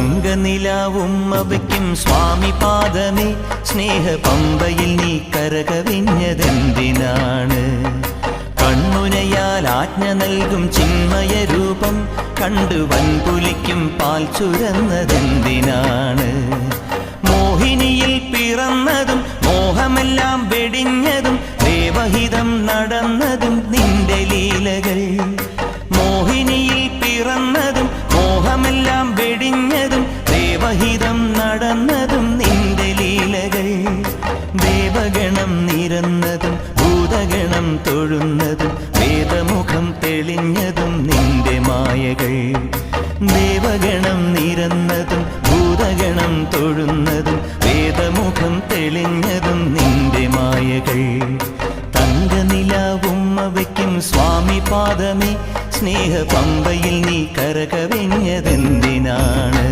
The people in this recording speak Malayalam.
തങ്കനിലാവുമ്മവയ്ക്കും സ്വാമി പാദമേ സ്നേഹ പമ്പയിൽ നീ കരകവിഞ്ഞതെന്തിനാണ്? കണ്ണുനയാൽ ആജ്ഞ നൽകും ചിന്മയ രൂപം കണ്ടു വൻപുലിക്കും പാൽ ചുരന്നതെന്തിനാണ്? മോഹിനിയിൽ പിറന്നതും മോഹമെല്ലാം വെടിഞ്ഞതും ദേവഹിതം നടന്നതും നിന്റെ ലീലകൾ. മോഹിനിയിൽ പിറന്നതും മോഹമെല്ലാം വെടിഞ്ഞതും ദേവഹിതം നടന്നതും നിന്റെ ലീലകൾ. ദേവഗണം നിരന്നതും ഭൂതഗണം തൊഴുന്നതും വേദമുഖം തെളിഞ്ഞതും നിന്റെ മായകൾ. ദേവഗണം നിരന്നതും ഭൂതഗണം തൊഴുന്നതും വേദമുഖം തെളിഞ്ഞതും നിന്റെ മായകൾ. തങ്കനിലാവുമ്മവയ്ക്കും സ്വാമി പാദമേ സ്നേഹ പമ്പയിൽ നീ കരകവിഞ്ഞതെന്തിനാണ്?